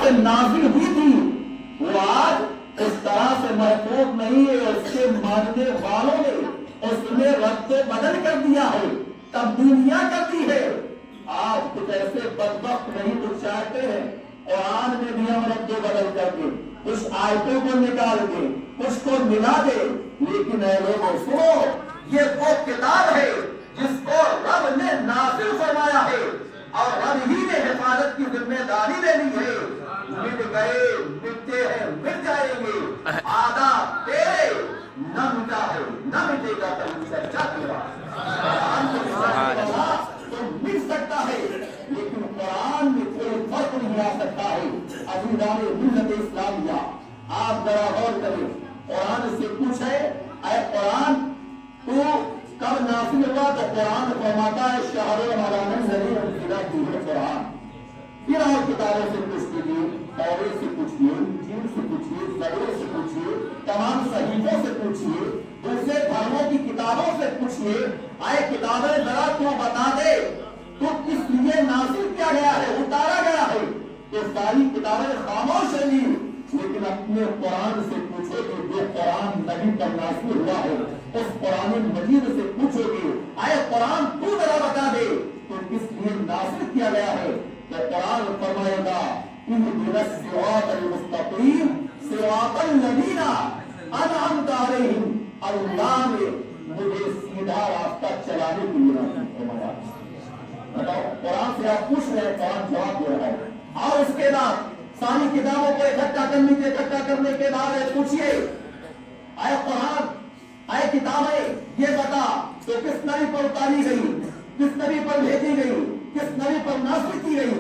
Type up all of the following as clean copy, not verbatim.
سے نازل ہوئی تھی وہ آج اس طرح سے محفوظ نہیں ہے. اس کے ماننے والوں نے اس میں رد و بدل کر دیا ہے, تبدیلیاں کر دی ہے. آج کچھ ایسے بدبخت نہیں تو چاہتے ہیں قرآن میں بھی ہم رد و بدل کر کے کچھ آیتوں کو نکال کے کچھ کو ملا دے. لیکن اے لوگوں سنو, یہ وہ کتاب ہے جس کو رب نے نازل فرمایا ہے اور رب ہی نے حفاظت کی ذمہ داری لے لی ہے. مٹ گئے مٹتے ہیں مٹ جائیں گے, آدھا تیرے نہ مٹا ہے نہ مٹے گا کبھی سچا تیرا. تو مٹ سکتا ہے لیکن قرآن میں کوئی فرق نہیں آ سکتا ہے. عزیزان ملت اسلامیہ, آپ ذرا غور کریں. قرآن سے پوچھے اے قرآن تو کب نازل ہوا, تو قرآن فرماتا ہے شہر رمضان الذی انزل فیہ القرآن. پھر اور کتابوں سے پوچھ لیجیے, توریت سے پوچھیے, انجیل سے پوچھیے, زبور سے پوچھیے, تمام صحیفوں سے پوچھیے, دوسرے دھرموں کی کتابوں سے پوچھیے. اے کتابیں ذرا تو بتا دے تو کس لیے نازل کیا گیا ہے, اتارا گیا ہے. تو ساری کتابیں خاموش رہی, لیکن اپنے قرآن سے پوچھو گے جو قرآن نبی پر نازل ہوا ہے اس قرآن مجید سے پوچھو گے اے قرآن تو ذرا بتا دے تو کس لیے نازل کیا گیا ہے. تو قرآن فرمائے گا اهدنا الصراط المستقیم صراط الذین انعمت علیہم. اللہ نے مجھے سیدھا راستہ چلانے کے لیے نازل فرمایا. بتاؤ, قرآن سے آپ پوچھ رہے ہیں, قرآن جواب دے رہا ہے. اور اس کے بعد ساری کتابوں کو اکٹھا کرنے کے بعد پوچھئے اے قرآن, اے کتابیں یہ بتا تو کس نبی پر اتاری گئی, کس نبی پر بھیجی گئی, کس نبی پر نازل کی گئی.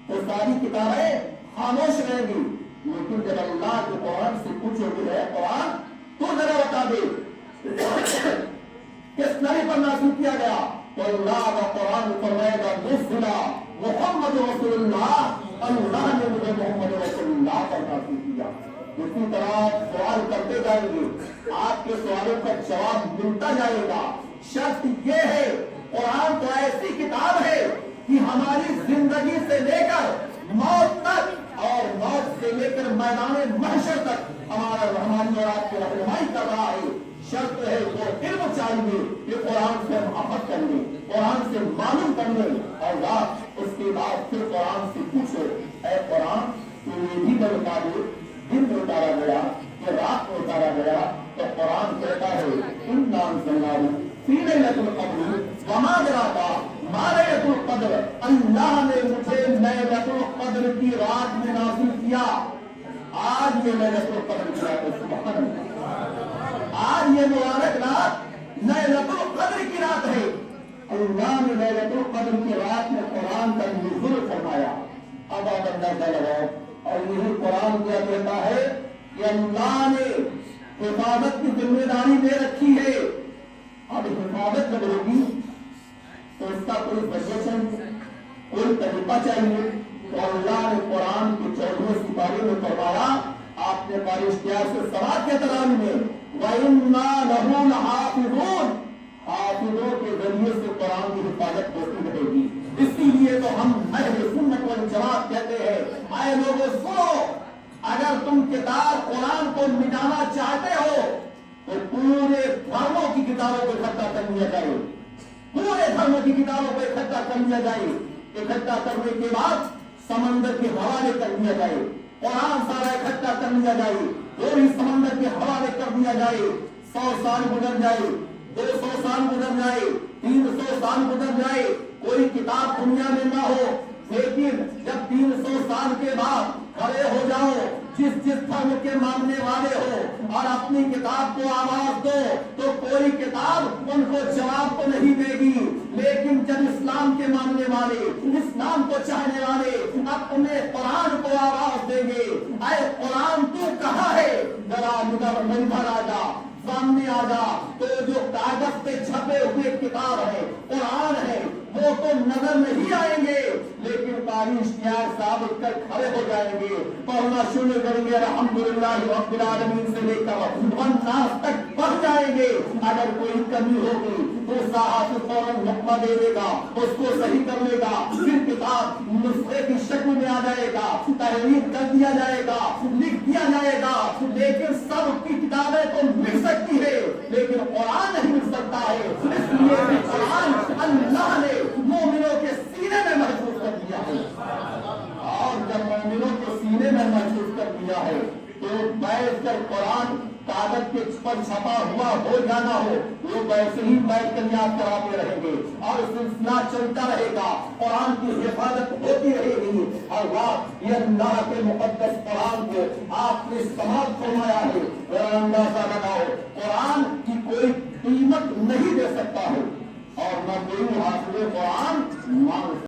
تو ساری کتابیں خاموش رہیں گی. لیکن جب اللہ کے قرآن سے پوچھو گے اے قرآن تو ذرا بتا دے کس نبی پر نازل کیا گیا, تو اللہ کا قرآن فرمائے گا نزلا محمد رسول اللہ, اللہ نے مجھے محمد رسول اللہ پر نازل کیا. اسی طرح سوال کرتے جائیں گے, آپ کے سوالوں کا جواب ملتا جائے گا. شرط یہ ہے قرآن تو ایسی کتاب ہے کہ ہماری زندگی سے لے کر موت تک اور موت سے لے کر میدان محشر تک ہماری اور آپ کی رہنمائی کر رہا ہے. شرط ہے وہ علم چاہیے کہ قرآن سے محبت کر لیں, قرآن سے معلوم کر لیں. اور رات اس کے بعد پھر قرآن سے پوچھو اے قرآن تو یہ بھی بتا دے دن میں اتارا گیا کہ رات میں اتارا گیا. تو قرآن کہتا ہے انا انزلناہ فی لیلۃ القدر وما ادراک ما لیلۃ القدر, اللہ نے مجھے لیلۃ القدر کی رات میں نازل کیا. آج یہ لیلۃ القدر کی رات ہے, سبحان اللہ, آج یہ مبارک رات لیلۃ القدر کی رات ہے. اللہ نے لیلۃ القدر کی رات میں قرآن کا نزول فرمایا. اب آپ اندازہ لگاؤ, اور یہی قرآن کیا کہتا ہے کہ اللہ نے حفاظت کی ذمہ داری دے رکھی ہے. اب حفاظت جب ہوگی تو اس کا کوئی بجٹ کوئی طریقہ چاہیے. تو اللہ نے قرآن کے 14ویں سپارے میں فرمایا, آپ نے پارشتیار سے سماعت کے ترانہ میں وَإِنَّا لَهُ لَحَافِظُونَ, حافظوں کے ذریعے سے قرآن کی حفاظت ہوتی رہے گی. اسی لیے تو ہم اہل سنت والجماعت کہتے ہیں اے لوگوں سنو, اگر تم کتاب قرآن کو مٹانا چاہتے ہو تو پورے دھرموں کی کتابوں کو اکٹھا کر لیا جائے, پورے دھرموں کی کتابوں کو اکٹھا کر لیا جائے. اکٹھا کرنے کے بعد سمندر کے حوالے کر دیا جائے, قرآن سارا اکٹھا کر لیا جائے, جو بھی سمندر کے حوالے کر دیا جائے. 100 سال گزر جائے, 200 سال گزر جائے, 300 سال گزر جائے, کوئی کتاب دنیا میں نہ ہو, لیکن جب 300 سال کے بعد کھڑے ہو جاؤ جس دھرم کے ماننے والے ہو اور اپنی کتاب کو آواز دو تو کوئی کتاب ان کو جواب تو نہیں دے گی. لیکن جب اسلام کے ماننے والے, اسلام کو چاہنے والے اپنے قرآن کو آواز دیں گے اے قرآن تو کہاں ہے, ذرا ندر آ جا, سامنے آ جا. تو جو کاغذ پہ چھپے ہوئے کتاب ہے, قرآن ہے, وہ تو نظر نہیں آئیں گے، لیکن قاری اشتیاق صاحب اٹھ کر کھڑے ہو جائیں گے، پڑھنا شروع کریں گے الحمدللہ رب العالمین سے لے کر والناس تک پڑھ جائیں گے۔ اگر کوئی کمی ہوگی تو صحافی فوراً حکمہ دے دے گا، اس کو صحیح کر لے گا، پھر کتاب نسخے کی شکل میں آ جائے گا، تحریر کر دیا جائے گا، لکھ دیا جائے گا۔ لیکن سب کی کتابیں تو لکھ سکتی ہے لیکن قرآن نہیں لکھ سکتا ہے، اس لیے کہ قرآن اللہ نے مومنوں کے سینے میں محفوظ کر دیا ہے، اور جب مومنوں کے سینے میں محفوظ کر دیا ہے تو بیٹھ کر قرآن کاغذ کے پر چھپا ہوا ہو یا نہ ہو، وہ ویسے ہی بیٹھ کر یاد کراتے رہیں گے اور سلسلہ چلتا رہے گا، قرآن کی حفاظت ہوتی رہے گی۔ اور یہ اللہ کے مقدس قرآن کو آپ نے استعمال فرمایا ہے، اندازہ لگاؤ قرآن کی کوئی قیمت نہیں دے سکتا ہے اور نہ کوئی حافظ قرآن مانگ